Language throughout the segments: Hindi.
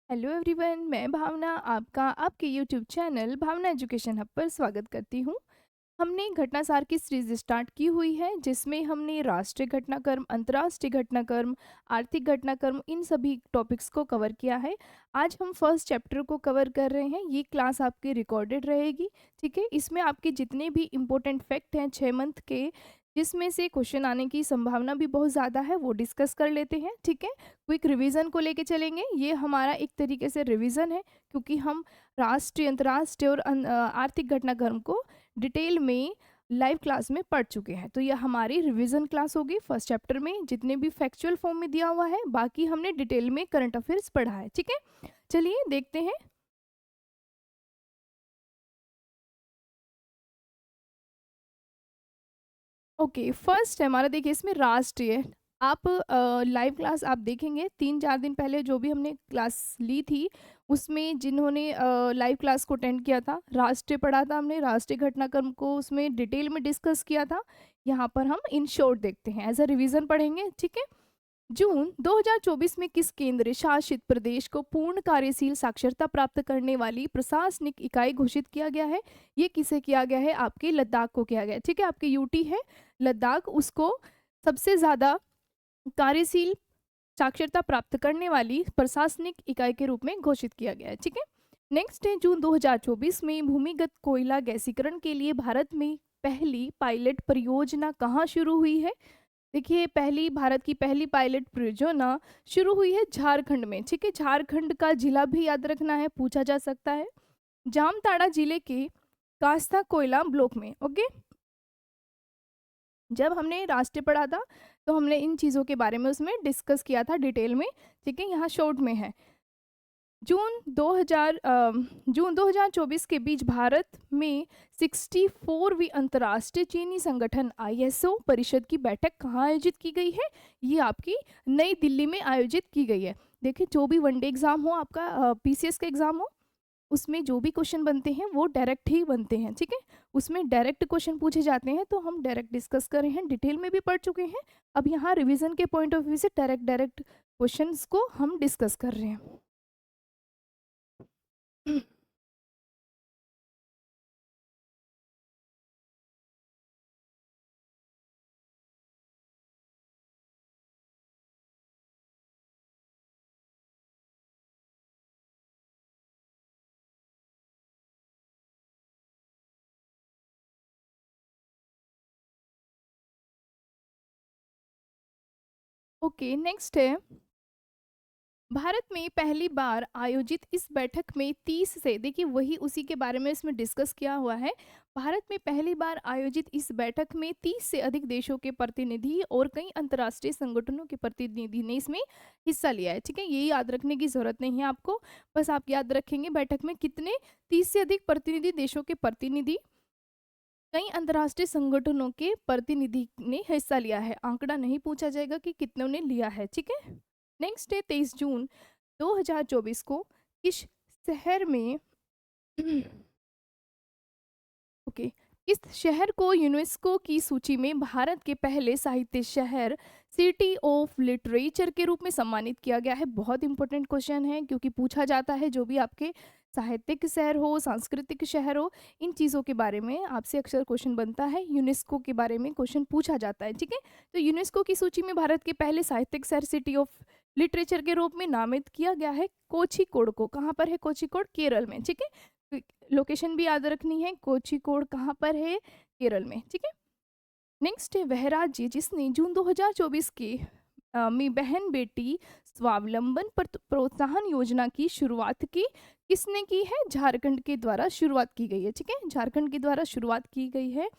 हेलो एवरीवन, मैं भावना आपका आपके यूट्यूब चैनल भावना एजुकेशन हब पर स्वागत करती हूँ। हमने घटनासार की सीरीज स्टार्ट की हुई है जिसमें हमने राष्ट्रीय घटनाक्रम, अंतर्राष्ट्रीय घटनाक्रम, आर्थिक घटनाक्रम इन सभी टॉपिक्स को कवर किया है। आज हम फर्स्ट चैप्टर को कवर कर रहे हैं। ये क्लास आपकी रिकॉर्डेड रहेगी, ठीक है। इसमें आपके जितने भी इम्पोर्टेंट फैक्ट हैं 6 मंथ के, जिसमें से क्वेश्चन आने की संभावना भी बहुत ज़्यादा है, वो डिस्कस कर लेते हैं, ठीक है। क्विक रिवीजन को लेके चलेंगे। ये हमारा एक तरीके से रिवीजन है, क्योंकि हम राष्ट्रीय, अंतर्राष्ट्रीय और आर्थिक घटनाक्रम को डिटेल में लाइव क्लास में पढ़ चुके हैं। तो यह हमारी रिवीजन क्लास होगी। फर्स्ट चैप्टर में जितने भी फैक्चुअल फॉर्म में दिया हुआ है, बाकी हमने डिटेल में करंट अफेयर्स पढ़ा है, ठीक है। चलिए देखते हैं। ओके, फर्स्ट है हमारा, देखिए इसमें राष्ट्रीय। आप लाइव क्लास आप देखेंगे 3-4 दिन पहले जो भी हमने क्लास ली थी, उसमें जिन्होंने लाइव क्लास को अटेंड किया था, राष्ट्रीय पढ़ा था हमने, राष्ट्रीय घटनाक्रम को उसमें डिटेल में डिस्कस किया था। यहाँ पर हम इन शॉर्ट देखते हैं, एज अ रिवीजन पढ़ेंगे, ठीक है। जून 2024 में किस केंद्र शासित प्रदेश को पूर्ण कार्यशील साक्षरता प्राप्त करने वाली प्रशासनिक इकाई घोषित किया गया है? ये किसे किया गया है? आपके लद्दाख को किया गया है, ठीक है। आपके यूटी है लद्दाख, उसको सबसे ज़्यादा कार्यशील साक्षरता प्राप्त करने वाली प्रशासनिक इकाई के रूप में घोषित किया गया है, ठीक है। नेक्स्ट है, जून 2024 में भूमिगत कोयला गैसीकरण के लिए भारत में पहली पायलट परियोजना कहाँ शुरू हुई है? देखिए, पहली भारत की पहली पायलट परियोजना शुरू हुई है झारखंड में, ठीक है। झारखंड का जिला भी याद रखना है, पूछा जा सकता है। जामताड़ा जिले के कास्ता कोयला ब्लॉक में, ओके। जब हमने राष्ट्रीय पढ़ा था तो हमने इन चीज़ों के बारे में उसमें डिस्कस किया था डिटेल में, ठीक है। यहाँ शॉर्ट में है। जून 2024 के बीच भारत में 64वीं अंतर्राष्ट्रीय चीनी संगठन ISO परिषद की बैठक कहाँ आयोजित की गई है? ये आपकी नई दिल्ली में आयोजित की गई है। देखिए, जो भी वनडे एग्जाम हो आपका, PCS का एग्जाम हो, उसमें जो भी क्वेश्चन बनते हैं वो डायरेक्ट ही बनते हैं, ठीक है। उसमें डायरेक्ट क्वेश्चन पूछे जाते हैं, तो हम डायरेक्ट डिस्कस कर रहे हैं, डिटेल में भी पढ़ चुके हैं। अब यहाँ रिवीजन के पॉइंट ऑफ व्यू से डायरेक्ट डायरेक्ट क्वेश्चंस को हम डिस्कस कर रहे हैं। ओके, नेक्स्ट है, भारत में पहली बार आयोजित इस बैठक में 30 से, देखिए वही उसी के बारे में इसमें डिस्कस किया हुआ है। भारत में पहली बार आयोजित इस बैठक में 30 से अधिक देशों के प्रतिनिधि और कई अंतर्राष्ट्रीय संगठनों के प्रतिनिधि ने इसमें हिस्सा लिया है, ठीक है। ये याद रखने की जरूरत नहीं है आपको, बस आप याद रखेंगे बैठक में कितने 30 से अधिक प्रतिनिधि देशों के प्रतिनिधि, कई अंतर्राष्ट्रीय संगठनों के प्रतिनिधि ने हिस्सा लिया है। आंकड़ा नहीं पूछा जाएगा कि कितनों ने लिया है, ठीक है। नेक्स्ट है, 23 जून 2024 को किस शहर में ओके, इस शहर को यूनेस्को की सूची में भारत के पहले साहित्य शहर, सिटी ऑफ लिटरेचर के रूप में सम्मानित किया गया है? बहुत इंपॉर्टेंट क्वेश्चन है, क्योंकि पूछा जाता है जो भी आपके साहित्यिक शहर हो, सांस्कृतिक शहर हो, इन चीज़ों के बारे में आपसे अक्सर क्वेश्चन बनता है, यूनेस्को के बारे में क्वेश्चन पूछा जाता है, ठीक है। तो यूनेस्को की सूची में भारत के पहले साहित्यिक शहर, सिटी ऑफ लिटरेचर के रूप में नामित किया गया है कोझिकोड को। कहाँ पर है कोझिकोड? केरल में, ठीक है। लोकेशन भी याद रखनी है, कोझिकोड कहाँ पर है? केरल में, ठीक है। नेक्स्ट है, वह राज्य जिसने जून 2024 के में बहन बेटी स्वावलंबन पर प्रोत्साहन योजना की शुरुआत की, किसने की है? झारखंड के द्वारा शुरुआत की गई है, ठीक है। झारखंड के द्वारा शुरुआत की गई है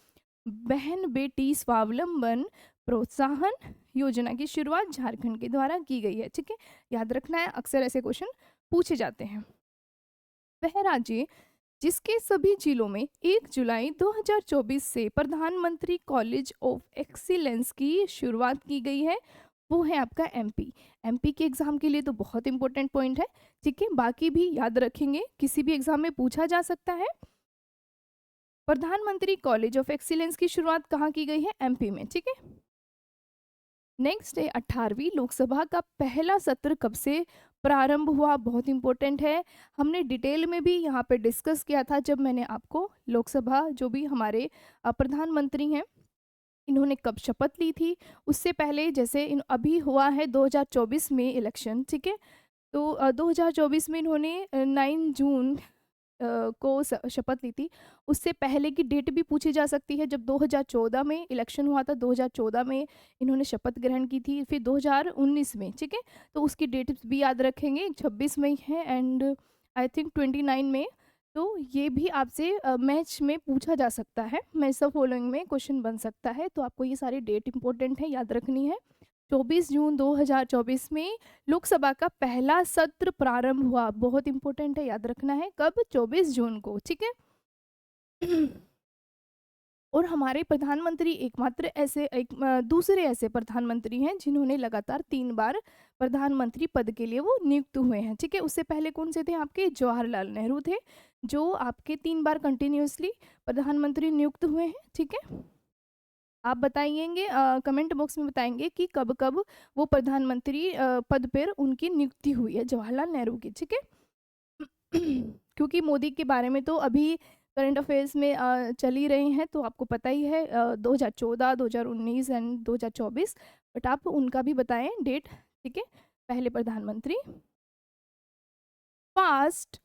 बहन बेटी स्वावलंबन प्रोत्साहन योजना की शुरुआत झारखंड के द्वारा की गई है, ठीक है। याद रखना है, अक्सर ऐसे क्वेश्चन पूछे जाते हैं। वह राज्य जिसके सभी जिलों में 1 जुलाई 2024 से प्रधानमंत्री कॉलेज ऑफ एक्सीलेंस की शुरुआत की गई है, वो है आपका MP। MP के एग्जाम के लिए तो बहुत इंपॉर्टेंट पॉइंट है, ठीक है। बाकी भी याद रखेंगे, किसी भी एग्जाम में पूछा जा सकता है। प्रधानमंत्री कॉलेज ऑफ एक्सीलेंस की शुरुआत कहाँ की गई है? MP में, ठीक है। नेक्स्ट है, 18वीं लोकसभा का पहला सत्र कब से प्रारंभ हुआ, बहुत इम्पोर्टेंट है। हमने डिटेल में भी यहाँ पे डिस्कस किया था जब मैंने आपको लोकसभा जो भी हमारे प्रधानमंत्री हैं इन्होंने कब शपथ ली थी, उससे पहले जैसे इन अभी हुआ है 2024 में इलेक्शन, ठीक है। तो 2024 में इन्होंने 9 जून को शपथ ली थी। उससे पहले की डेट भी पूछी जा सकती है, जब 2014 में इलेक्शन हुआ था, 2014 में इन्होंने शपथ ग्रहण की थी, फिर 2019 में, ठीक है। तो उसकी डेट भी याद रखेंगे, 26 मई है एंड आई थिंक 29 में। तो ये भी आपसे मैच में पूछा जा सकता है, मैच द फॉलोइंग में क्वेश्चन बन सकता है। तो आपको ये सारी डेट इंपॉर्टेंट है, याद रखनी है। 24 जून 2024 में लोकसभा का पहला सत्र प्रारंभ हुआ, बहुत इंपॉर्टेंट है, याद रखना है, कब? 24 जून को, ठीक है। और हमारे प्रधानमंत्री एकमात्र ऐसे दूसरे ऐसे प्रधानमंत्री हैं जिन्होंने लगातार 3 बार प्रधानमंत्री पद के लिए वो नियुक्त हुए हैं, ठीक है। उससे पहले कौन से थे? आपके जवाहरलाल नेहरू थे, जो आपके 3 बार कंटिन्यूअसली प्रधानमंत्री नियुक्त हुए हैं, ठीक है। आप बताइएंगे कमेंट बॉक्स में बताएंगे कि कब कब वो प्रधानमंत्री पद पर उनकी नियुक्ति हुई है जवाहरलाल नेहरू की, ठीक है। क्योंकि मोदी के बारे में तो अभी करंट अफेयर्स में चल ही रहे हैं, तो आपको पता ही है 2014, 2019 एंड 2024, बट आप उनका भी बताएं डेट, ठीक है। पहले प्रधानमंत्री। Fast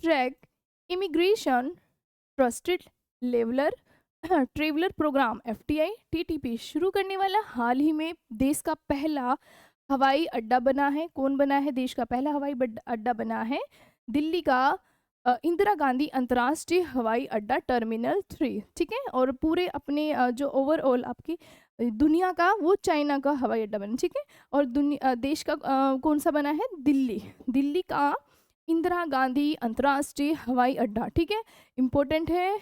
track immigration trusted leveller traveller programme FTI TTP शुरू करने वाला हाल ही में देश का पहला हवाई अड्डा बना है। कौन बना है? देश का पहला हवाई अड्डा बना है दिल्ली का इंदिरा गांधी अंतर्राष्ट्रीय हवाई अड्डा टर्मिनल 3, ठीक है। और पूरे अपने जो ओवरऑल आपकी दुनिया का वो चाइना का हवाई अड्डा बना, ठीक है। और देश का कौन सा बना है? दिल्ली, दिल्ली का इंदिरा गांधी अंतर्राष्ट्रीय हवाई अड्डा, ठीक है, इंपॉर्टेंट है।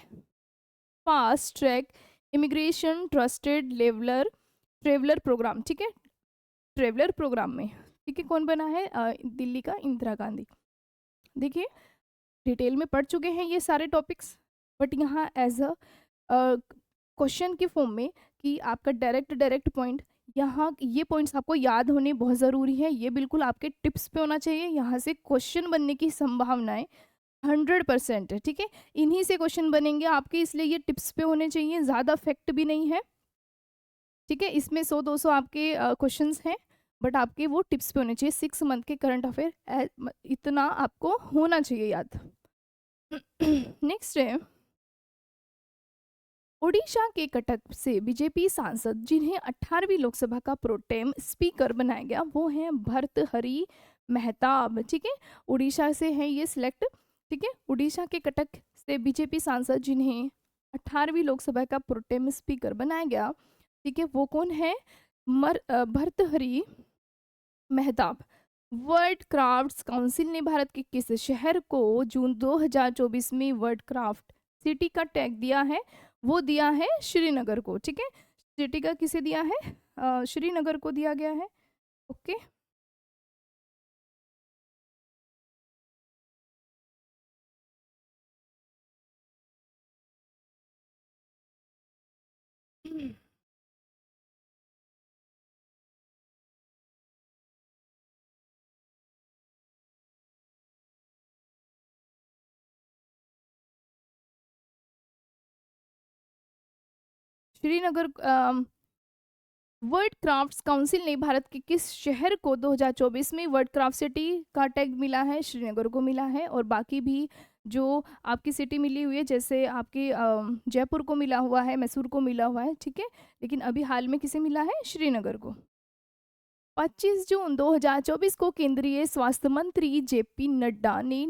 Fast track immigration trusted leveller traveller programme, ठीक है, ट्रेवलर प्रोग्राम में, ठीक है, कौन बना है? दिल्ली का इंदिरा गांधी। देखिए डिटेल में पढ़ चुके हैं ये सारे टॉपिक्स, बट यहाँ एज अ क्वेश्चन के फॉर्म में कि आपका डायरेक्ट पॉइंट, यहाँ ये पॉइंट्स आपको याद होने बहुत ज़रूरी है। ये बिल्कुल आपके टिप्स पे होना चाहिए, यहाँ से क्वेश्चन बनने की संभावनाएं 100% है, ठीक है। इन्हीं से क्वेश्चन बनेंगे आपके, इसलिए ये टिप्स पे होने चाहिए, ज़्यादा फैक्ट भी नहीं है, ठीक है। इसमें 100-200 आपके क्वेश्चंस हैं, बट आपके वो टिप्स पे होने चाहिए। 6 मंथ के करंट अफेयर इतना आपको होना चाहिए याद। नेक्स्ट है ओडिशा के कटक से बीजेपी सांसद जिन्हें 18वीं लोकसभा का प्रोटेम स्पीकर बनाया गया, वो हैं भर्तहरि मेहताब, ठीक है। उड़ीसा से हैं ये सिलेक्ट, ठीक है। उड़ीसा के कटक से बीजेपी सांसद जिन्हें 18वीं लोकसभा का प्रोटेम स्पीकर बनाया गया, ठीक है, वो कौन है? Bhartrihari Mahtab. World Crafts Council ने भारत के किस शहर को जून 2024 में वर्ल्ड क्राफ्ट सिटी का टैग दिया है? वो दिया है श्रीनगर को, ठीक है। सिटी का किसे दिया है? श्रीनगर को दिया गया है, okay. Srinagar world Crafts Council ने भारत के किस शहर को 2024 में वर्ल्ड क्राफ्ट सिटी का टैग मिला है? श्रीनगर को मिला है। और बाकी भी जो आपकी सिटी मिली हुई है, जैसे आपके जयपुर को मिला हुआ है, मैसूर को मिला हुआ है, ठीक है, लेकिन अभी हाल में किसे मिला है? श्रीनगर को। 25 जून 2024 को केंद्रीय स्वास्थ्य मंत्री JP नड्डा ने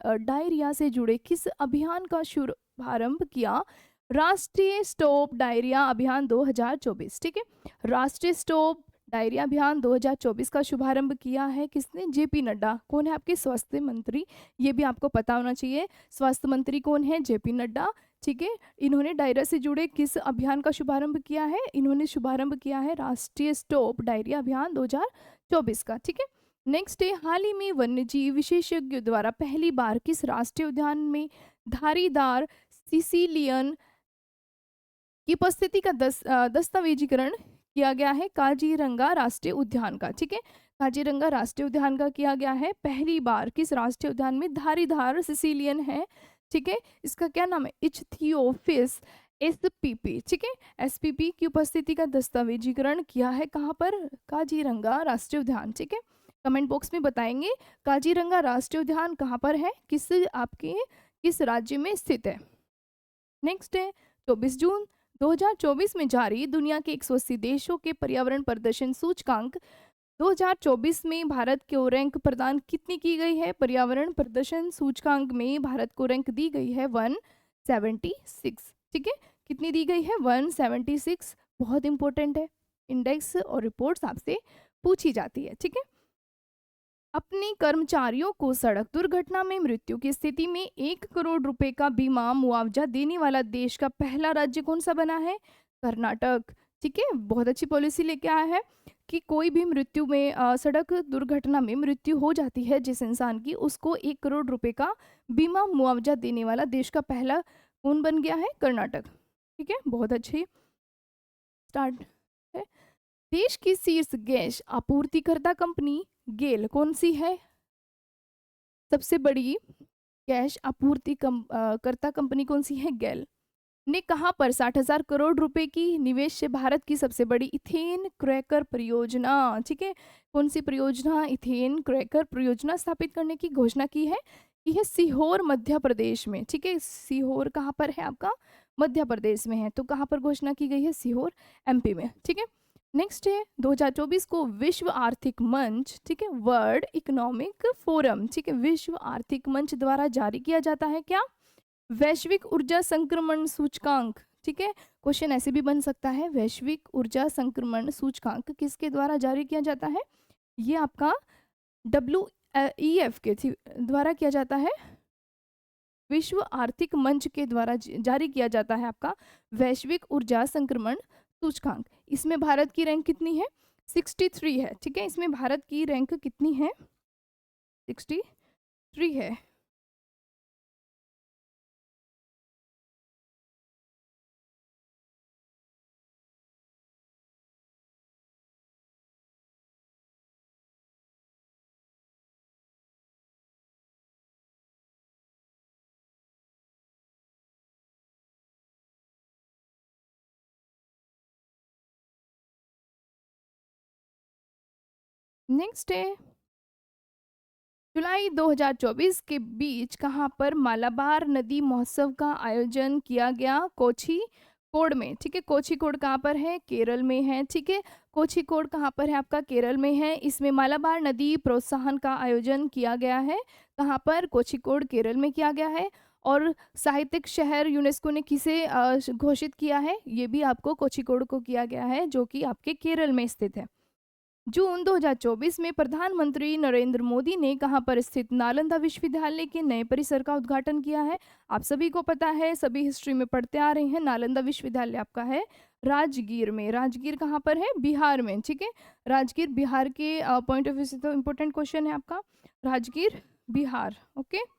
डायरिया से जुड़े किस अभियान का शुभारंभ किया? राष्ट्रीय स्टॉप डायरिया अभियान 2024, ठीक है। राष्ट्रीय स्टॉप डायरिया अभियान 2024 का शुभारंभ किया है किसने? JP नड्डा। कौन है आपके स्वास्थ्य मंत्री? ये भी आपको पता होना चाहिए, स्वास्थ्य मंत्री कौन है? JP नड्डा, ठीक है। इन्होंने डायरिया से जुड़े किस अभियान का शुभारंभ किया है? इन्होंने शुभारंभ किया है राष्ट्रीय स्टॉप डायरिया अभियान 2024 का, ठीक है। नेक्स्ट है हाल ही में वन्यजीव विशेषज्ञों द्वारा पहली बार किस राष्ट्रीय उद्यान में धारीदार सिसिलियन की उपस्थिति का दस्तावेजीकरण किया गया है काजीरंगा राष्ट्रीय उद्यान का, ठीक है। काजीरंगा राष्ट्रीय उद्यान का किया गया है पहली बार। किस राष्ट्रीय उद्यान में? धारीधार सिसिलियन है, ठीक है। इसका क्या नाम है? इच्थियोफिस एसपीपी, ठीक है। एसपीपी की उपस्थिति का दस्तावेजीकरण किया है कहाँ पर? काजीरंगा राष्ट्रीय उद्यान, ठीक है। कमेंट बॉक्स में बताएंगे काजीरंगा राष्ट्रीय उद्यान कहाँ पर है, किस राज्य में स्थित है। नेक्स्ट है 24 जून 2024 में जारी दुनिया के 180 देशों के पर्यावरण प्रदर्शन सूचकांक 2024 में भारत को रैंक प्रदान कितनी की गई है? पर्यावरण प्रदर्शन सूचकांक में भारत को रैंक दी गई है 176, ठीक है। कितनी दी गई है? 176। बहुत इंपॉर्टेंट है, इंडेक्स और रिपोर्ट्स आपसे पूछी जाती है, ठीक है। अपने कर्मचारियों को सड़क दुर्घटना में मृत्यु की स्थिति में 1 करोड़ रुपए का बीमा मुआवजा देने वाला देश का पहला राज्य कौन सा बना है? कर्नाटक, ठीक है। बहुत अच्छी पॉलिसी लेके आया है कि कोई भी मृत्यु में सड़क दुर्घटना में मृत्यु हो जाती है जिस इंसान की, उसको 1 करोड़ रुपए का बीमा मुआवजा देने वाला देश का पहला कौन बन गया है? कर्नाटक, ठीक है। बहुत अच्छी स्टार्ट है। देश की शीर्ष गैस आपूर्तिकर्ता कंपनी गेल कौन सी है? सबसे बड़ी गैस करता कंपनी कौन सी है? गेल ने कहां पर 60,000 करोड़ रुपए की निवेश से भारत की सबसे बड़ी इथेन क्रैकर परियोजना, ठीक है। कौन सी परियोजना? इथेन क्रैकर परियोजना स्थापित करने की घोषणा की है। यह सीहोर मध्य प्रदेश में, ठीक है। सीहोर कहाँ पर है आपका? मध्य प्रदेश में है। तो कहाँ पर घोषणा की गई है? सीहोर एमपी में, ठीक है। नेक्स्ट है 2024 को विश्व आर्थिक मंच, ठीक है, वर्ल्ड इकोनॉमिक फोरम, ठीक है, विश्व आर्थिक मंच द्वारा जारी किया जाता है क्या? वैश्विक ऊर्जा संक्रमण सूचकांक, ठीक है। क्वेश्चन ऐसे भी बन सकता है, वैश्विक ऊर्जा संक्रमण सूचकांक किसके द्वारा जारी किया जाता है? ये आपका WEF के द्वारा किया जाता है, विश्व आर्थिक मंच के द्वारा जारी किया जाता है आपका वैश्विक ऊर्जा संक्रमण सूचकांक। इसमें भारत की रैंक कितनी है? 63 है, ठीक है। इसमें भारत की रैंक कितनी है? 63 है। नेक्स्ट है जुलाई 2024 के बीच कहाँ पर मालाबार नदी महोत्सव का आयोजन किया गया? कोझिकोड में, ठीक है। कोझिकोड कहाँ पर है? केरल में है, ठीक है। कोझिकोड कहाँ पर है आपका? केरल में है। इसमें मालाबार नदी प्रोत्साहन का आयोजन किया गया है कहाँ पर? कोझिकोड, केरल में किया गया है। और साहित्यिक शहर यूनेस्को ने किसे घोषित किया है? ये भी आपको कोझिकोड को किया गया है, जो कि आपके केरल में स्थित है। जून 2024 में प्रधानमंत्री नरेंद्र मोदी ने कहां पर स्थित नालंदा विश्वविद्यालय के नए परिसर का उद्घाटन किया है? आप सभी को पता है, सभी हिस्ट्री में पढ़ते आ रहे हैं, नालंदा विश्वविद्यालय आपका है राजगीर में। राजगीर कहां पर है? बिहार में, ठीक है। राजगीर बिहार के पॉइंट ऑफ व्यू से तो इम्पोर्टेंट क्वेश्चन है आपका, राजगीर बिहार, ओके।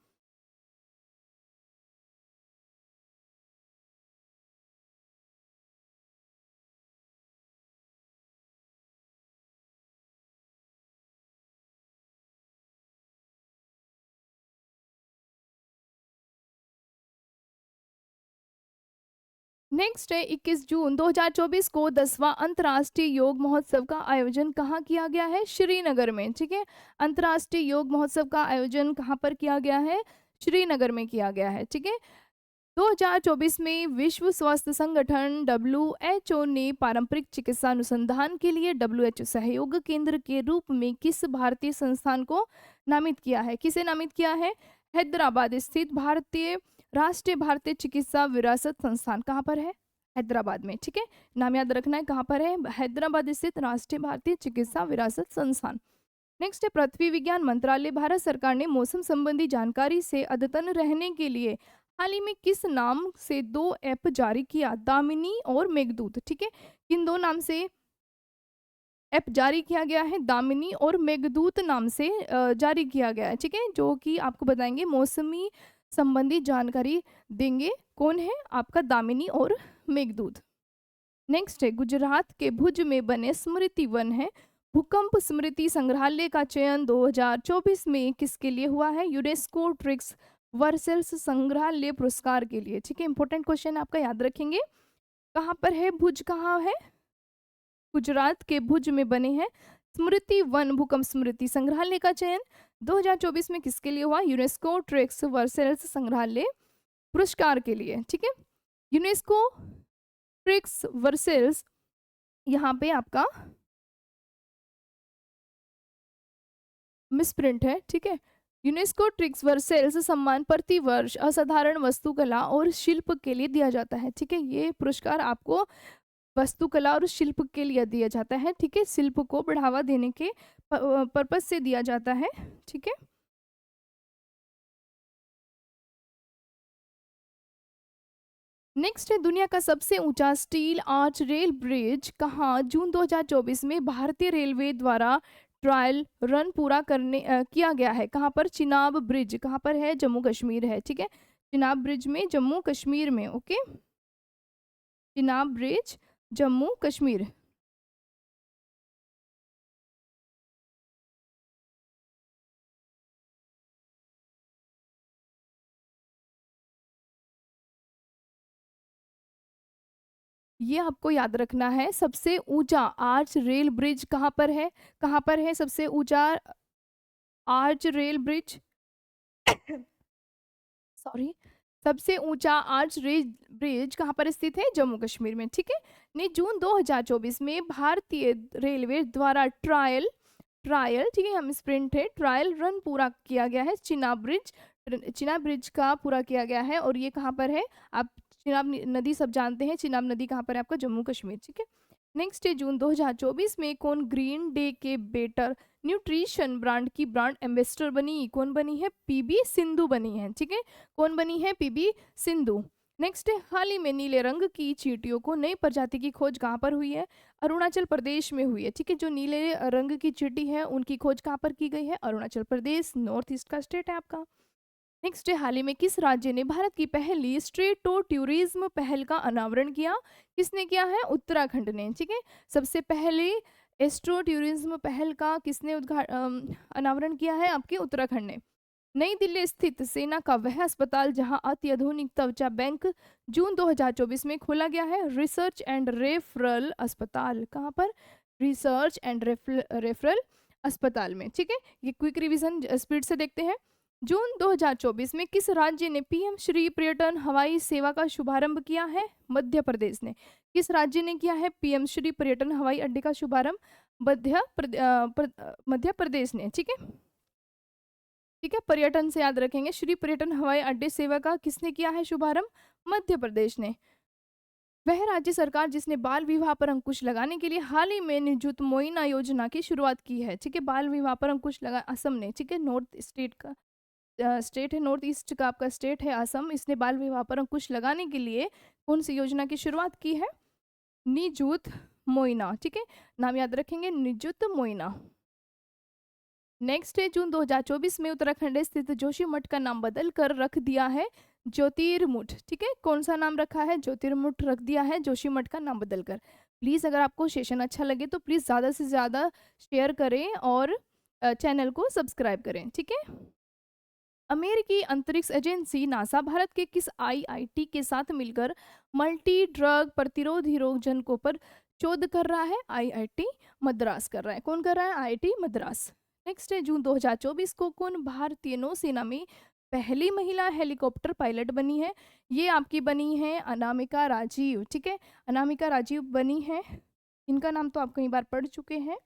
नेक्स्ट है 21 जून 2024 को 10वां अंतर्राष्ट्रीय योग महोत्सव का आयोजन कहाँ किया गया है? श्रीनगर में, ठीक है। अंतर्राष्ट्रीय योग महोत्सव का आयोजन कहाँ पर किया गया है? श्रीनगर में किया गया है, ठीक है। 2024 में विश्व स्वास्थ्य संगठन WHO ने पारंपरिक चिकित्सा अनुसंधान के लिए WHO सहयोग केंद्र के रूप में किस भारतीय संस्थान को नामित किया है? किसे नामित किया है? हैदराबाद स्थित राष्ट्रीय भारतीय चिकित्सा विरासत संस्थान कहाँ पर है? हैदराबाद में, ठीक है। नाम याद रखना है, कहाँ पर है? हैदराबाद स्थित राष्ट्रीय भारतीय चिकित्सा विरासत संस्थान। नेक्स्ट है पृथ्वी विज्ञान मंत्रालय भारत सरकार ने मौसम संबंधी जानकारी से अद्यतन रहने के लिए हाल ही में किस नाम से 2 ऐप जारी किया? दामिनी और मेघदूत, ठीक है। किन 2 नाम से ऐप जारी किया गया है? दामिनी और मेघदूत नाम से जारी किया गया है, ठीक है। जो कि आपको बताएंगे मौसमी संबंधी जानकारी देंगे, कौन है आपका? दामिनी और मेघदूत। नेक्स्ट है गुजरात के भुज में बने स्मृति वन है। भूकंप स्मृति संग्रहालय का चयन 2024 में किसके लिए हुआ है? यूनेस्को ट्रिक्स वर्सेल्स संग्रहालय पुरस्कार के लिए। ठीक है, इंपॉर्टेंट क्वेश्चन आपका याद रखेंगे। कहाँ पर है भुज, कहाँ है? गुजरात के भुज में बने हैं स्मृति वन भूकंप स्मृति संग्रहालय का चयन 2024 में किसके लिए हुआ? यूनेस्को ट्रिक्स वर्सेल्स संग्रहालय पुरस्कार के लिए। ठीक है, यूनेस्को ट्रिक्स वर्सेल्स यहाँ पे आपका मिसप्रिंट है। ठीक है, यूनेस्को ट्रिक्स वर्सेल्स सम्मान प्रति वर्ष असाधारण वस्तुकला और शिल्प के लिए दिया जाता है। ठीक है, ये पुरस्कार आपको वस्तुकला और शिल्प के लिए दिया जाता है। ठीक है, शिल्प को बढ़ावा देने के पर्पज से दिया जाता है। ठीक है, नेक्स्ट है दुनिया का सबसे ऊंचा स्टील आर्च रेल ब्रिज कहाँ जून 2024 में भारतीय रेलवे द्वारा ट्रायल रन पूरा किया गया है? कहाँ पर? चिनाब ब्रिज कहाँ पर है? जम्मू कश्मीर है। ठीक है, चिनाब ब्रिज में जम्मू कश्मीर में। Okay, Chenab bridge Jammu Kashmir. ये आपको याद रखना है, सबसे ऊंचा आर्च रेल ब्रिज कहाँ पर है? कहाँ पर है सबसे ऊंचा आर्च रेल ब्रिज? सॉरी, सबसे ऊंचा आर्च रेल ब्रिज कहाँ पर स्थित है? जम्मू कश्मीर में। ठीक है, ने जून 2024 में भारतीय रेलवे द्वारा ट्रायल ट्रायल ठीक है, हम स्प्रिंट है, ट्रायल रन पूरा किया गया है चिनाब ब्रिज। चिनाब ब्रिज का पूरा किया गया है और ये कहाँ पर है? आप चिनाब नदी सब जानते हैं, चिनाब नदी कहाँ पर है? आपका जम्मू कश्मीर। ठीक है, नेक्स्ट है जून 2024 में कौन ग्रीन डे के बेटर न्यूट्रिशन ब्रांड की ब्रांड एम्बेसडर बनी? कौन बनी है? पीबी सिंधु बनी है। ठीक है, कौन बनी है? पीबी सिंधु। नेक्स्ट है हाल ही में नीले रंग की चींटियों को नई प्रजाति की खोज कहाँ पर हुई है? अरुणाचल प्रदेश में हुई है। ठीक है, जो नीले रंग की चींटी है उनकी खोज कहाँ पर की गई है? अरुणाचल प्रदेश, नॉर्थ ईस्ट का स्टेट है आपका। नेक्स्ट है हाल ही में किस राज्य ने भारत की पहली स्ट्रीटो टूरिज्म पहल का अनावरण किया? किसने किया है? उत्तराखंड ने। ठीक है, सबसे पहले एस्ट्रो टूरिज्म पहल का किसने अनावरण किया है? आपके उत्तराखंड ने। नई दिल्ली स्थित सेना का वह अस्पताल जहां अत्याधुनिक त्वचा बैंक जून 2024 में खोला गया है? रिसर्च एंड रेफरल अस्पताल। कहाँ पर? रिसर्च एंड रेफरल अस्पताल में। ठीक है, ये क्विक रिवीजन स्पीड से देखते हैं। जून 2024 में किस राज्य ने पीएम श्री पर्यटन हवाई सेवा का शुभारंभ किया है? मध्य प्रदेश ने। किस राज्य ने किया है पीएम श्री पर्यटन हवाई अड्डे का शुभारंभ? मध्य प्रदेश ने। ठीक है, ठीक है, पर्यटन से याद रखेंगे, श्री पर्यटन हवाई अड्डे सेवा का किसने किया है शुभारंभ? मध्य प्रदेश ने। वह राज्य सरकार जिसने बाल विवाह पर अंकुश लगाने के लिए हाल ही में निजुत मोइना योजना की शुरुआत की है? ठीक है, बाल विवाह पर अंकुश लगा असम ने। ठीक है, नॉर्थ स्टेट का स्टेट है, नॉर्थ ईस्ट का आपका स्टेट है असम। इसने बाल विवाह पर अंकुश लगाने के लिए कौन सी योजना की शुरुआत की है? निजुत मोइना। ठीक है, नाम याद रखेंगे, निजुत मोइना। नेक्स्ट है जून 2024 में उत्तराखंड स्थित जोशीमठ का नाम बदल कर रख दिया है ज्योतिर्मुठ। ठीक है, कौन सा नाम रखा है? ज्योतिर्मुठ रख दिया है जोशीमठ का नाम बदलकर। प्लीज़ अगर आपको सेशन अच्छा लगे तो प्लीज़ ज़्यादा से ज़्यादा शेयर करें और चैनल को सब्सक्राइब करें। ठीक है, अमेरिकी अंतरिक्ष एजेंसी नासा भारत के किस आईआईटी के साथ मिलकर मल्टी ड्रग प्रतिरोधी रोगजनकों पर शोध कर रहा है? आईआईटी मद्रास कर रहा है। कौन कर रहा है? आईआईटी मद्रास। नेक्स्ट है जून 2024 को कौन भारतीय नौसेना में पहली महिला हेलीकॉप्टर पायलट बनी है? ये आपकी बनी है अनामिका राजीव। ठीक है, अनामिका राजीव बनी है। इनका नाम तो आप कई बार पढ़ चुके हैं,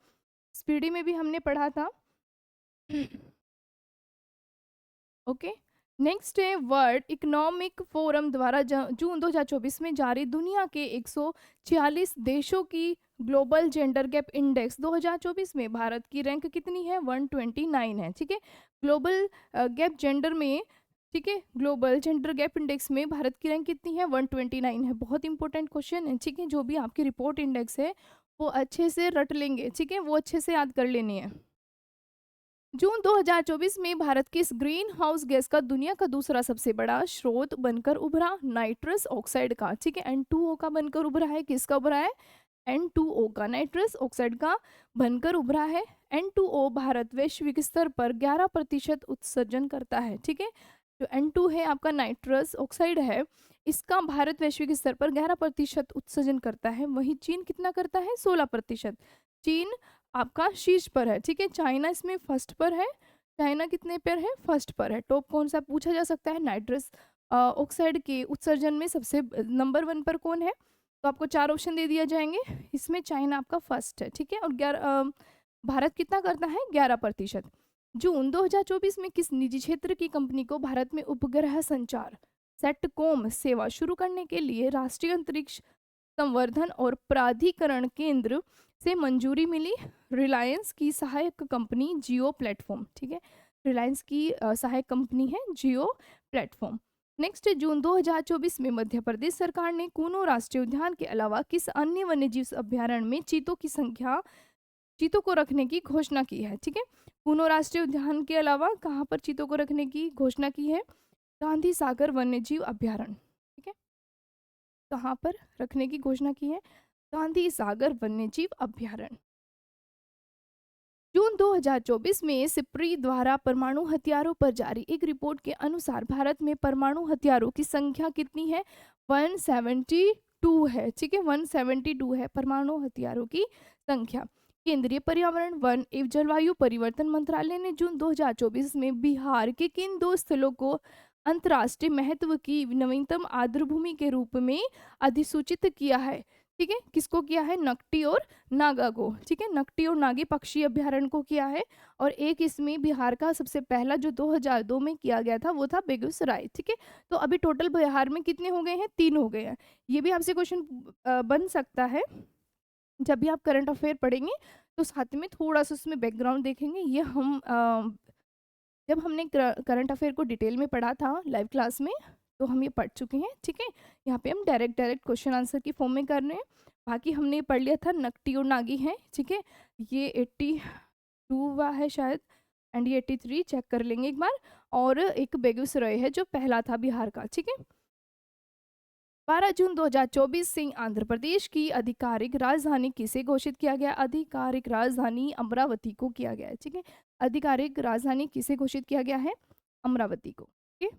स्पीडी में भी हमने पढ़ा था। ओके, नेक्स्ट है वर्ल्ड इकोनॉमिक फोरम द्वारा जून 2024 में जारी दुनिया के 146 देशों की ग्लोबल जेंडर गैप इंडेक्स 2024 में भारत की रैंक कितनी है? 129 है। ठीक है, ग्लोबल गैप जेंडर में, ठीक है, ग्लोबल जेंडर गैप इंडेक्स में भारत की रैंक कितनी है? 129 है। बहुत इंपॉर्टेंट क्वेश्चन है। ठीक है, जो भी आपकी रिपोर्ट इंडेक्स है वो अच्छे से रट लेंगे। ठीक है, वो अच्छे से याद कर लेनी है। जून 2024 में भारत के इस ग्रीन हाउस गैस का दुनिया का दूसरा सबसे बड़ा स्रोत बनकर उभरा नाइट्रस ऑक्साइड का, ठीक है, N2O का बनकर उभरा है। किसका उभरा है? N2O का, नाइट्रस ऑक्साइड का बनकर उभरा है। N2O भारत वैश्विक स्तर पर 11% उत्सर्जन करता है, ठीक है। जो N2 है आपका नाइट्रस ऑक्साइड है, इसका भारत वैश्विक स्तर पर 11% उत्सर्जन करता है। वहीं चीन कितना करता है? 16%। चीन आपका शीर्ष पर है, ठीक है। चाइना इसमें फर्स्ट पर है। चाइना कितने पर है? फर्स्ट पर है। टॉप कौन सा पूछा जा सकता है? नाइट्रस ऑक्साइड के उत्सर्जन में सबसे नंबर 1 पर कौन है? तो आपको 4 ऑप्शन दे दिया जाएंगे। इसमें चाइना आपका फर्स्ट है, ठीक है। और भारत कितना करता है? 11%। जून 2024 में किस निजी क्षेत्र की कंपनी को भारत में उपग्रह संचार सेटकॉम सेवा शुरू करने के लिए राष्ट्रीय अंतरिक्ष संवर्धन और प्राधिकरण केंद्र से मंजूरी मिली? रिलायंस की सहायक कंपनी जियो प्लेटफॉर्म, ठीक है। रिलायंस की सहायक कंपनी है जियो प्लेटफॉर्म। नेक्स्ट है, जून 2024 में मध्य प्रदेश सरकार ने कूनो राष्ट्रीय उद्यान के अलावा किस अन्य वन्यजीव अभ्यारण्य में चीतों को रखने की घोषणा की है? ठीक है, कूनो राष्ट्रीय उद्यान के अलावा कहाँ पर चीतों को रखने की घोषणा की है? गांधी सागर वन्यजीव अभ्यारण्य, ठीक है। कहाँ पर रखने की घोषणा की है? गांधी सागर वन्यजीव अभ्यारण्य। जून 2024 में सिप्री द्वारा परमाणु हथियारों पर जारी एक रिपोर्ट के अनुसार भारत में परमाणु हथियारों की संख्या कितनी है? 172 है, ठीक है, 172 है परमाणु हथियारों की संख्या। केंद्रीय पर्यावरण वन एवं जलवायु परिवर्तन मंत्रालय ने जून 2024 में बिहार के किन 2 स्थलों को अंतर्राष्ट्रीय महत्व की नवीनतम आर्द्रभूमि के रूप में अधिसूचित किया है? ठीक है, किसको किया है? नकटी और नागा को, ठीक है, नकटी और नागी पक्षी अभ्यारण्य को किया है। और एक इसमें बिहार का सबसे पहला जो 2002 में किया गया था वो था बेगूसराय, ठीक है। तो अभी टोटल बिहार में कितने हो गए हैं? 3 हो गए हैं। ये भी आपसे क्वेश्चन बन सकता है जब भी आप करंट अफेयर पढ़ेंगे, तो साथ में थोड़ा सा उसमें बैकग्राउंड देखेंगे। ये हम जब हमने करंट अफेयर को डिटेल में पढ़ा था लाइव क्लास में, तो हम ये पढ़ चुके हैं, ठीक है। यहाँ पे हम डायरेक्ट क्वेश्चन आंसर की फॉर्म में कर रहे हैं। बाकी हमने पढ़ लिया था नकटी और नागी है, ठीक है। ये 82 हुआ है शायद, एंड ये 83, चेक कर लेंगे एक बार। और एक बेगूसराय है जो पहला था बिहार का, ठीक है। 12 जून 2024 से आंध्र प्रदेश की आधिकारिक राजधानी किसे घोषित किया गया? आधिकारिक राजधानी अमरावती को किया गया है, ठीक है। आधिकारिक राजधानी किसे घोषित किया गया है? अमरावती को, ठीक है।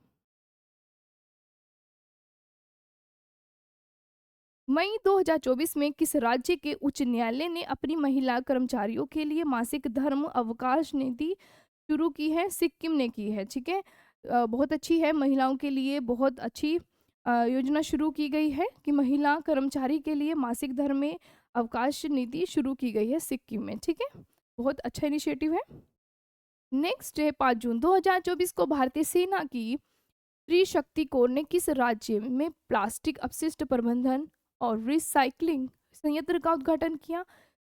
मई 2024 में किस राज्य के उच्च न्यायालय ने अपनी महिला कर्मचारियों के लिए मासिक धर्म अवकाश नीति शुरू की है? सिक्किम ने की है, ठीक है। बहुत अच्छी है, महिलाओं के लिए बहुत अच्छी योजना शुरू की गई है कि महिला कर्मचारी के लिए मासिक धर्म में अवकाश नीति शुरू की गई है सिक्किम में, ठीक है। बहुत अच्छा इनिशिएटिव है। नेक्स्ट है, 5 जून 2024 को भारतीय सेना की त्रिशक्ति कोर ने किस राज्य में प्लास्टिक अपशिष्ट प्रबंधन और रिसाइकलिंग संयंत्र का उद्घाटन किया?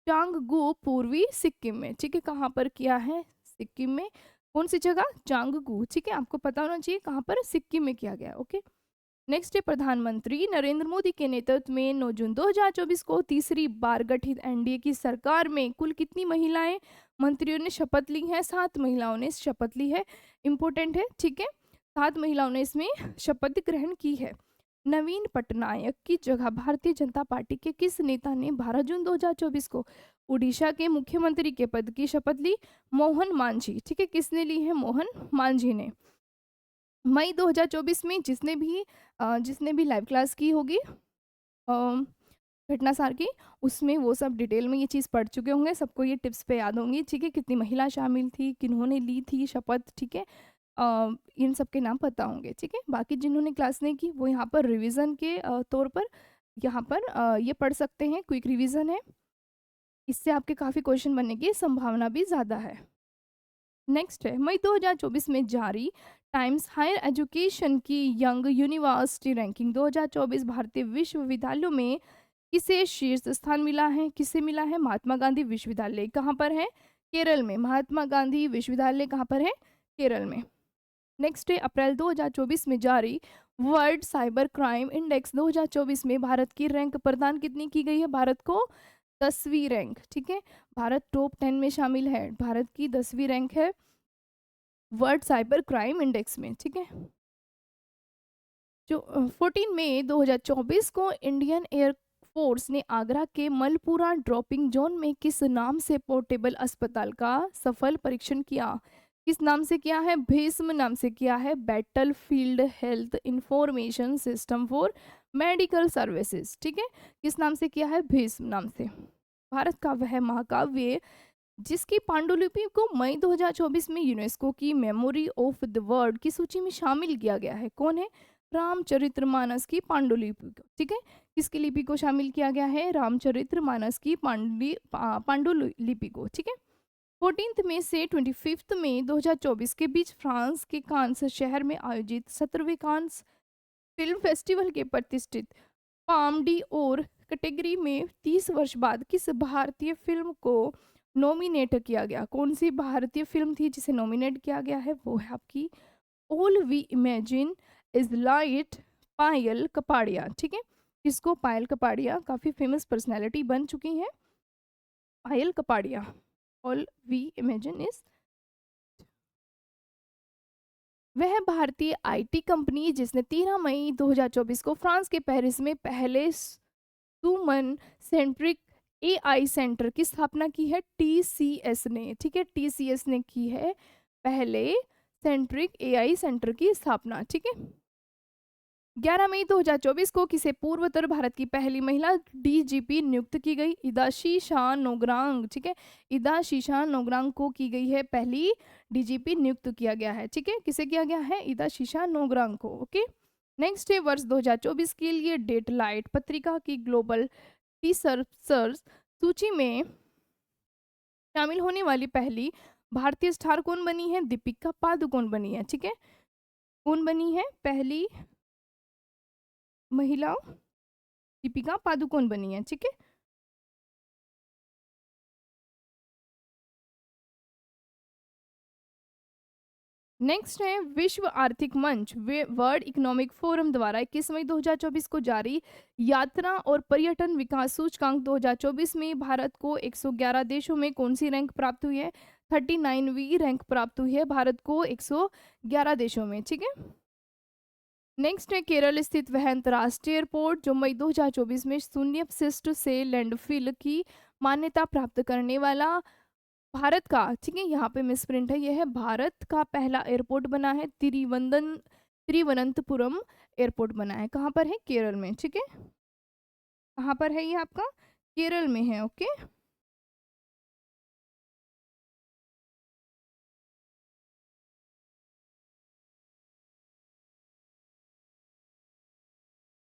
चांगगू, पूर्वी सिक्किम में, ठीक है। कहाँ पर किया है? सिक्किम में। कौन सी जगह? चांगगू, ठीक है। आपको पता होना चाहिए कहाँ पर, सिक्किम में किया गया, ओके। नेक्स्ट है, प्रधानमंत्री नरेंद्र मोदी के नेतृत्व में 9 जून 2024 को तीसरी बार गठित एनडीए की सरकार में कुल कितनी महिलाएं मंत्रियों ने शपथ ली हैं? 7 महिलाओं ने शपथ ली है। इंपॉर्टेंट है, ठीक है। 7 महिलाओं ने इसमें शपथ ग्रहण की है। नवीन पटनायक की जगह भारतीय जनता पार्टी के किस नेता ने 12 जून 2024 को उड़ीसा के मुख्यमंत्री के पद की शपथ ली? मोहन मांझी, ठीक है। किसने ली है? मोहन मांझी ने। मई 2024 में जिसने भी लाइव क्लास की होगी घटना सार की, उसमें वो सब डिटेल में ये चीज़ पढ़ चुके होंगे, सबको ये टिप्स पे याद होंगी, ठीक है। कितनी महिला शामिल थी, किन्होंने ली थी शपथ, ठीक है। इन सब के नाम पता होंगे, ठीक है। बाकी जिन्होंने क्लास नहीं की वो यहाँ पर रिवीजन के तौर पर यहाँ पर ये पढ़ सकते हैं, क्विक रिवीजन है, इससे आपके काफ़ी क्वेश्चन बनने की संभावना भी ज़्यादा है। नेक्स्ट है, मई 2024 में जारी टाइम्स हायर एजुकेशन की यंग यूनिवर्सिटी रैंकिंग 2024 भारतीय विश्वविद्यालयों में किसे शीर्ष स्थान मिला है? किसे मिला है? महात्मा गांधी विश्वविद्यालय। कहाँ पर है? केरल में। महात्मा गांधी विश्वविद्यालय कहाँ पर है? केरल में। नेक्स्ट है, अप्रैल 2024 में जारी वर्ल्ड साइबर क्राइम इंडेक्स 2024 में भारत की रैंक प्रदान कितनी की गई है? भारत को 10वीं रैंक, ठीक है। भारत टॉप 10 में शामिल है, भारत की 10वीं रैंक है वर्ल्ड साइबर क्राइम इंडेक्स में, ठीक है। जो 14 मई 2024 को इंडियन एयर फोर्स ने आगरा के मलपुरा ड्रॉपिंग जोन में किस नाम से पोर्टेबल अस्पताल का सफल परीक्षण किया? किस नाम से किया है? भीष्म नाम से किया है, battle field health information system for medical services, ठीक है। किस नाम से किया है? भीष्म नाम से। भारत का वह महाकाव्य जिसकी पांडुलिपि को मई 2024 में यूनेस्को की मेमोरी ऑफ द वर्ल्ड की सूची में शामिल किया गया है, कौन है? रामचरितमानस की पांडुलिपि को, ठीक है। किसकी लिपि को शामिल किया गया है? रामचरितमानस की पांडुलिपि को, ठीक है। 14 मई से 25 मई 2024 के बीच फ्रांस के कांस शहर में आयोजित 17वें कांस फिल्म फेस्टिवल के प्रतिष्ठित पाम डी और कैटेगरी में 30 वर्ष बाद किस भारतीय फिल्म को नॉमिनेट किया गया? कौन सी भारतीय फिल्म थी जिसे नॉमिनेट किया गया है? वो है आपकी all we imagine is light, Payal Kapadia, ठीक है। किसको? पायल कपाड़िया, काफी फेमस पर्सनैलिटी बन चुकी हैं Payal Kapadia. All we imagine is, वह भारतीय आईटी कंपनी जिसने 13 मई 2024 को फ्रांस के पेरिस में पहले ह्यूमन सेंट्रिक एआई सेंटर की स्थापना की है, टीसीएस ने, ठीक है। टीसीएस ने की है पहले सेंट्रिक एआई सेंटर की स्थापना, ठीक है। 11 मई 2024 को किसे पूर्वोत्तर भारत की पहली महिला डीजीपी नियुक्त की गई? इदाशी शाह नोग्रांग, ठीक है। इदाशी शाह नोग्रांग को की गई है पहली डीजीपी नियुक्त किया गया है, ठीक है। किसे किया गया है? इदाशी शाह नोग्रांग को, ओके। नेक्स्ट है वर्ष 2024 के लिए डेट लाइट पत्रिका की ग्लोबल टी-सर्च सूची में शामिल होने वाली पहली भारतीय स्टार कौन बनी है? दीपिका पादुकोण बनी है, ठीक है। कौन बनी है पहली महिला? दीपिका पादुकोण बनी है, ठीक है। नेक्स्ट है विश्व आर्थिक मंच वर्ल्ड इकोनॉमिक फोरम द्वारा 21 मई 2024 को जारी यात्रा और पर्यटन विकास सूचकांक 2024 में भारत को 111 देशों में कौन सी रैंक प्राप्त हुई है? 39वीं रैंक प्राप्त हुई है भारत को 111 देशों में, ठीक है। नेक्स्ट है केरल स्थित वह अंतर्राष्ट्रीय एयरपोर्ट जो मई 2024 में शून्य अपशिष्ट से लैंडफिल की मान्यता प्राप्त करने वाला भारत का, ठीक है, यहाँ पे मिस प्रिंट है, यह है भारत का पहला एयरपोर्ट बना है। तिरुवनंतपुरम एयरपोर्ट बना है, कहाँ पर है? केरल में, ठीक है। कहाँ पर है ये आपका? केरल में है, ओके।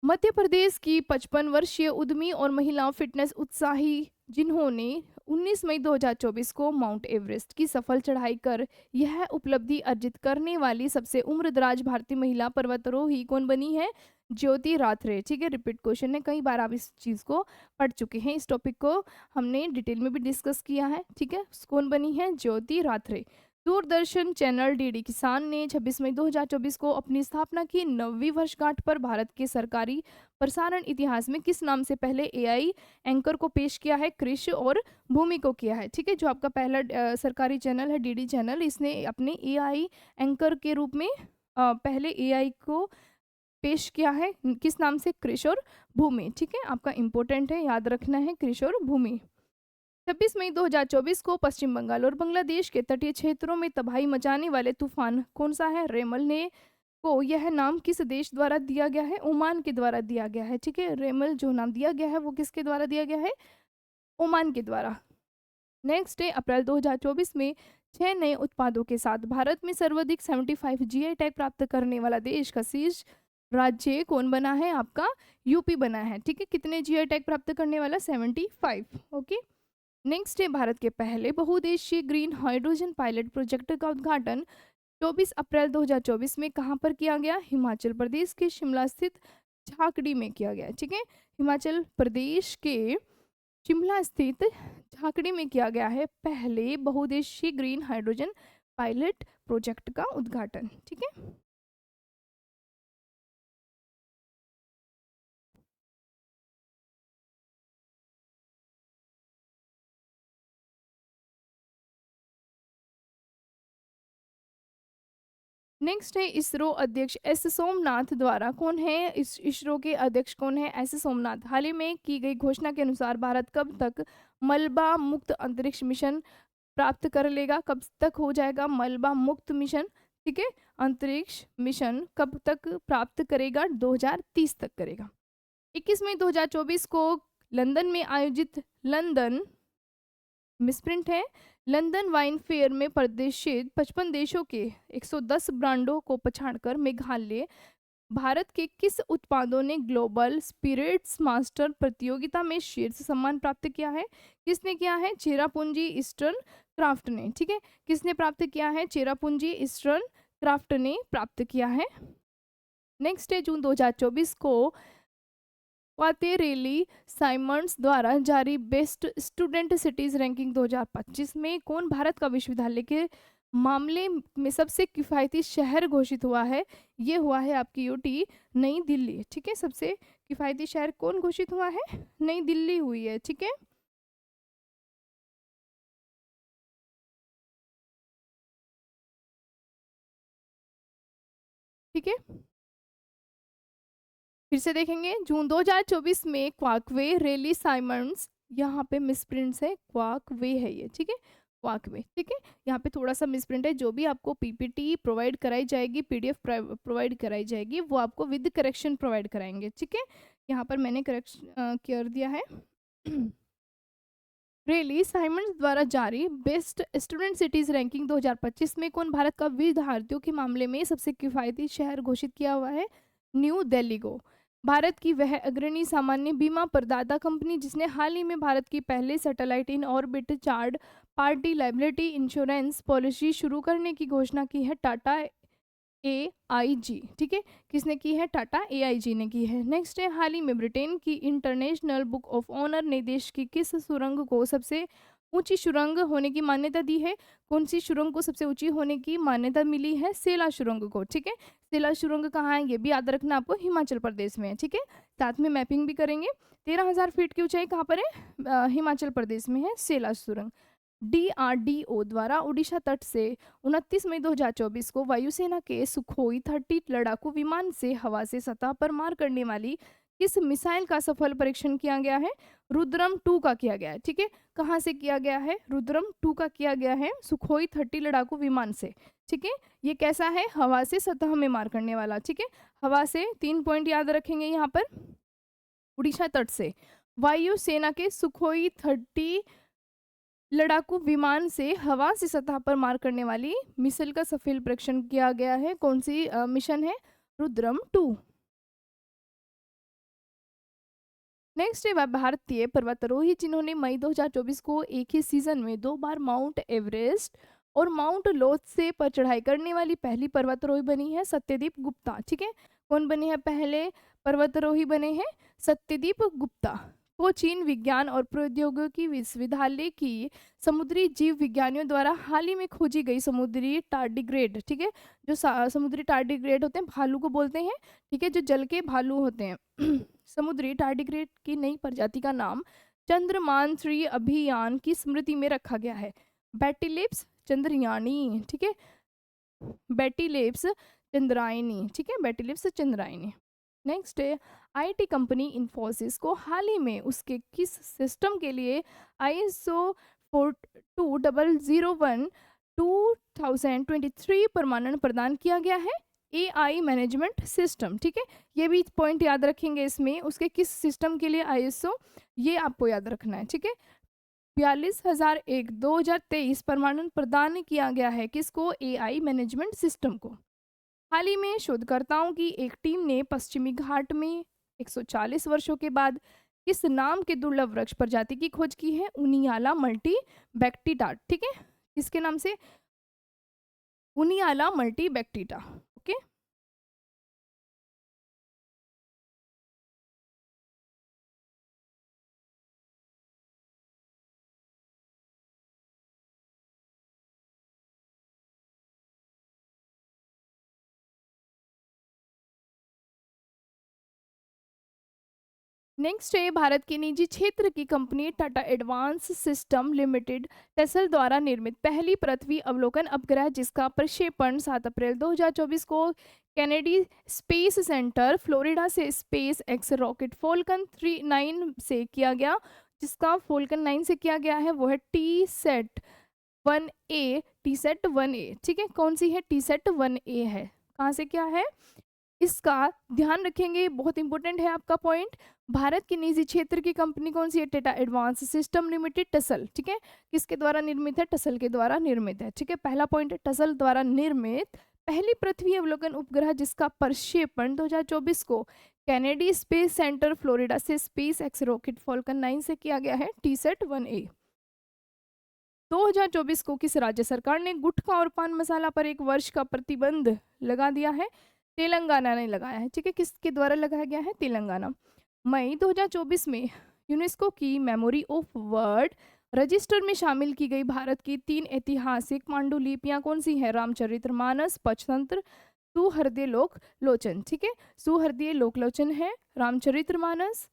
मध्य प्रदेश की 55 वर्षीय उद्यमी और महिला फिटनेस उत्साही जिन्होंने 19 मई 2024 को माउंट एवरेस्ट की सफल चढ़ाई कर यह उपलब्धि अर्जित करने वाली सबसे उम्रदराज भारतीय महिला पर्वतारोही कौन बनी है? ज्योति राथरे, ठीक है। रिपीट क्वेश्चन है, कई बार आप इस चीज को पढ़ चुके हैं, इस टॉपिक को हमने डिटेल में भी डिस्कस किया है, ठीक है। कौन बनी है? ज्योति राथरे। दूरदर्शन चैनल डीडी किसान ने 26 मई 2024 को अपनी स्थापना की 9वीं वर्षगांठ पर भारत के सरकारी प्रसारण इतिहास में किस नाम से पहले एआई एंकर को पेश किया है? कृषि और भूमि को किया है, ठीक है। जो आपका पहला सरकारी चैनल है डीडी चैनल, इसने अपने एआई एंकर के रूप में पहले एआई को पेश किया है, किस नाम से? कृषि और भूमि, ठीक है। आपका इंपॉर्टेंट है, याद रखना है, कृषि और भूमि। 26 मई 2024 को पश्चिम बंगाल और बांग्लादेश के तटीय क्षेत्रों में तबाही मचाने वाले तूफान कौन सा है? रेमल ने को यह नाम किस देश द्वारा दिया गया है? ओमान के द्वारा दिया गया है, ठीक है। रेमल जो नाम दिया गया है वो किसके द्वारा दिया गया है? ओमान के द्वारा। नेक्स्ट है अप्रैल 2024 में 6 नए उत्पादों के साथ भारत में सर्वाधिक 75 जीआई टैग प्राप्त करने वाला देश का शीर्ष राज्य कौन बना है? आपका यूपी बना है, ठीक है। कितने जीआई टैग प्राप्त करने वाला? 75, ओके। नेक्स्ट है भारत के पहले बहुउद्देशीय ग्रीन हाइड्रोजन पायलट प्रोजेक्ट का उद्घाटन 24 अप्रैल 2024 में कहाँ पर किया गया? हिमाचल प्रदेश के शिमला स्थित झाकड़ी में किया गया, ठीक है। हिमाचल प्रदेश के शिमला स्थित झाकड़ी में किया गया है पहले बहुउद्देशीय ग्रीन हाइड्रोजन पायलट प्रोजेक्ट का उद्घाटन, ठीक है। नेक्स्ट है इसरो अध्यक्ष एस सोमनाथ द्वारा कौन है, इस इसरो के अध्यक्ष कौन है, एस सोमनाथ। हाल ही में की गई घोषणा के अनुसार भारत कब तक मलबा मुक्त अंतरिक्ष मिशन प्राप्त कर लेगा, कब तक हो जाएगा मलबा मुक्त मिशन, ठीक है। अंतरिक्ष मिशन कब तक प्राप्त करेगा, 2030 तक करेगा। 21 मई 2024 को लंदन में आयोजित लंदन मिसप्रिंट है लंदन वाइन फेयर में प्रदर्शित 55 देशों के 110 ब्रांडों को पछाड़कर मेघालय भारत के किस उत्पादों ने ग्लोबल स्पिरिट्स मास्टर प्रतियोगिता में शीर्ष सम्मान प्राप्त किया है, किसने किया है, चेरापूंजी ईस्टर्न क्राफ्ट ने, ठीक है। किसने प्राप्त किया है, चेरापूंजी ईस्टर्न क्राफ्ट ने प्राप्त किया है। नेक्स्ट है जून 2024 को क्वातेरेली साइमंड्स द्वारा जारी बेस्ट स्टूडेंट सिटीज रैंकिंग 2025 में कौन भारत का विश्वविद्यालय के मामले में सबसे किफ़ायती शहर घोषित हुआ है, ये हुआ है आपकी यूटी नई दिल्ली, ठीक है। सबसे किफ़ायती शहर कौन घोषित हुआ है, नई दिल्ली हुई है, ठीक है। ठीक है, फिर से देखेंगे जून 2024 में क्वाकवे रेली साइमंड्स, यहाँ पे मिसप्रिंट्स है, क्वाकवे है ये, ठीक है, क्वाकवे, ठीक है। यहाँ पे थोड़ा सा मिसप्रिंट है, जो भी आपको पीपीटी प्रोवाइड कराई जाएगी, पीडीएफ प्रोवाइड कराई जाएगी, वो आपको विद करेक्शन प्रोवाइड कराएंगे, ठीक है। यहाँ पर मैंने करेक्शन कर दिया है। रेली साइमंड्स द्वारा जारी बेस्ट स्टूडेंट सिटीज रैंकिंग 2025 में कौन भारत का विद्यार्थियों के मामले में सबसे किफ़ायती शहर घोषित किया हुआ है, न्यू दिल्ली को। भारत की वह अग्रणी सामान्य बीमा प्रदाता कंपनी जिसने हाल ही में भारत की पहले satellite in orbit third party liability insurance policy शुरू करने की घोषणा की है, टाटा AIG, ठीक है। किसने की है, टाटा AIG ने की है। नेक्स्ट है हाल ही में ब्रिटेन की इंटरनेशनल बुक ऑफ ऑनर ने देश की किस सुरंग को सबसे ऊंची सुरंग होने की मान्यता दी है, कौन सी सुरंग को सबसे ऊंची होने की मान्यता मिली है, सेला सुरंग को, ठीक है। सेला सुरंग कहाँ है, ये भी याद रखना आपको, हिमाचल प्रदेश में है, ठीक है। साथ में मैपिंग भी करेंगे। 13,000 फीट की ऊंचाई कहाँ पर है, हिमाचल प्रदेश में है सेला सुरंग। DRDO द्वारा उड़ीसा तट से 29 मई 2024 को वायुसेना के सुखोई 30 लड़ाकू विमान से हवा से सतह पर मार करने वाली किस मिसाइल का सफल परीक्षण किया गया है, रुद्रम 2 का किया गया है, ठीक है। कहाँ से किया गया है, रुद्रम 2 का किया गया है सुखोई 30 लड़ाकू विमान से, ठीक है। ये कैसा है, हवा से सतह में मार करने वाला, ठीक है। हवा से 3 पॉइंट याद रखेंगे यहाँ पर। उड़ीसा तट से वायुसेना के सुखोई 30 लड़ाकू विमान से हवा से सतह पर मार करने वाली मिसाइल का सफल परीक्षण किया गया है, कौन सी मिशन है, रुद्रम 2। नेक्स्ट है वह भारतीय पर्वतारोही जिन्होंने मई 2024 को एक ही सीजन में 2 बार माउंट एवरेस्ट और माउंट लोथ से पर चढ़ाई करने वाली पहली पर्वतारोही बनी है, सत्यदीप गुप्ता, ठीक है। कौन बने हैं पहले पर्वतारोही बने हैं, सत्यदीप गुप्ता। वो चीन विज्ञान और प्रौद्योगिकी विश्वविद्यालय की समुद्री जीव विज्ञानियों द्वारा हाल ही में खोजी गई समुद्री टार्डिग्रेड, ठीक है। जो समुद्री टार्डिग्रेड होते हैं भालू को बोलते हैं, ठीक है, जो जल के भालू होते हैं। समुद्री टार्डिग्रेड की नई प्रजाति का नाम चंद्रमान 3 अभियान की स्मृति में रखा गया है, बैटिलिप्स चंद्रयानी, ठीक है, बैटिलिप्स चंद्रायनी, ठीक है, बैटिलिप्स चंद्रायनी। नेक्स्ट है आईटी कंपनी इन्फोसिस को हाल ही में उसके किस सिस्टम के लिए ISO 42001 2023 प्रमाणन प्रदान किया गया है, AI मैनेजमेंट सिस्टम, ठीक है। ये भी पॉइंट याद रखेंगे इसमें, उसके किस सिस्टम के लिए ISO, ये आपको याद रखना है, ठीक है। 42,001 2023 प्रमाणन प्रदान किया गया है किसको, AI मैनेजमेंट सिस्टम को। हाल ही में शोधकर्ताओं की एक टीम ने पश्चिमी घाट में 140 वर्षों के बाद किस नाम के दुर्लभ वृक्ष प्रजाति की खोज की है, उनियाला मल्टी बैक्टीटा, ठीक है। किसके नाम से, उनियाला मल्टी बैक्टीटा, ओके। नेक्स्ट है भारत की निजी क्षेत्र की company Tata advance system limited tassel द्वारा निर्मित पहली पृथ्वी अवलोकन उपग्रह जिसका प्रक्षेपण 7 अप्रैल 2024 को कैनेडी स्पेस सेंटर फ्लोरिडा से स्पेस एक्स रॉकेट फॉल्कन 39 से किया गया, जिसका फॉल्कन 9 से किया गया है वो है टी सेट 1 ए। ठीक है, कौन सी है? टी सेट 1 ए है। कहाँ से क्या है इसका ध्यान रखेंगे, बहुत इंपॉर्टेंट है आपका पॉइंट। भारत की निजी क्षेत्र की कंपनी कौन सी है? Tata advance system limited tussle. ठीक है, किसके द्वारा निर्मित है? टसल के द्वारा निर्मित है। ठीक है, पहला पॉइंट है टसल द्वारा निर्मित पहली पृथ्वी अवलोकन उपग्रह जिसका प्रक्षेपण 2024 को कैनेडी स्पेस सेंटर फ्लोरिडा से स्पेस एक्स रॉकेट फॉल्कन 9 से किया गया है टी सेट 1 ए। 2024 को किस राज्य सरकार ने गुटखा और पान मसाला पर 1 वर्ष का प्रतिबंध लगा दिया है? तेलंगाना ने लगाया है। ठीक है, किसके द्वारा लगाया गया है? तेलंगाना। मई 2024 में यूनेस्को की मेमोरी ऑफ वर्ल्ड रजिस्टर में शामिल की गई भारत की 3 ऐतिहासिक पांडुलिपियां कौन सी है? रामचरितमानस, पंचतंत्र, सुहृदय लोक लोचन। ठीक है, सुहृदय लोक लोचन है रामचरितमानस।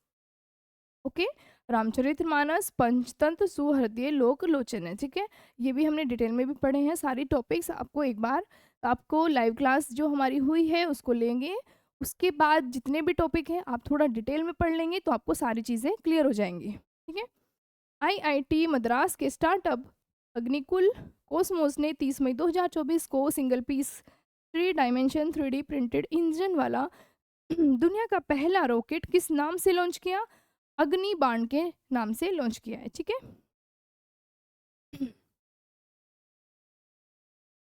ओके, रामचरितमानस, पंचतंत्र, सुहृदय लोक लोचन है। ठीक है, ये भी हमने डिटेल में भी पढ़े हैं सारी टॉपिक्स। आपको एक बार आपको लाइव क्लास जो हमारी हुई है उसको लेंगे, उसके बाद जितने भी टॉपिक हैं आप थोड़ा डिटेल में पढ़ लेंगे तो आपको सारी चीज़ें क्लियर हो जाएंगी। ठीक है, आईआईटी मद्रास के स्टार्टअप अग्निकुल कोसमोस ने 30 मई 2024 को single piece 3 dimension 3D printed engine वाला दुनिया का पहला रॉकेट किस नाम से लॉन्च किया? अग्नि बाण के नाम से लॉन्च किया है। ठीक है,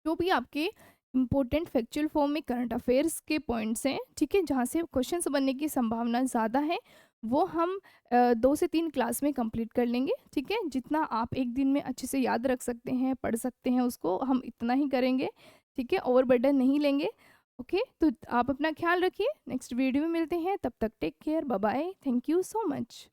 जो भी आपके इंपॉर्टेंट फैक्चुअल फॉर्म में करंट अफेयर्स के पॉइंट्स हैं, ठीक है, जहाँ से क्वेश्चंस बनने की संभावना ज़्यादा है, वो हम 2 से 3 क्लास में कंप्लीट कर लेंगे। ठीक है, जितना आप एक दिन में अच्छे से याद रख सकते हैं, पढ़ सकते हैं, उसको हम इतना ही करेंगे। ठीक है, ओवर बर्डन नहीं लेंगे। ओके, तो आप अपना ख्याल रखिए, नेक्स्ट वीडियो में मिलते हैं, तब तक take care, bye bye, thank you so much.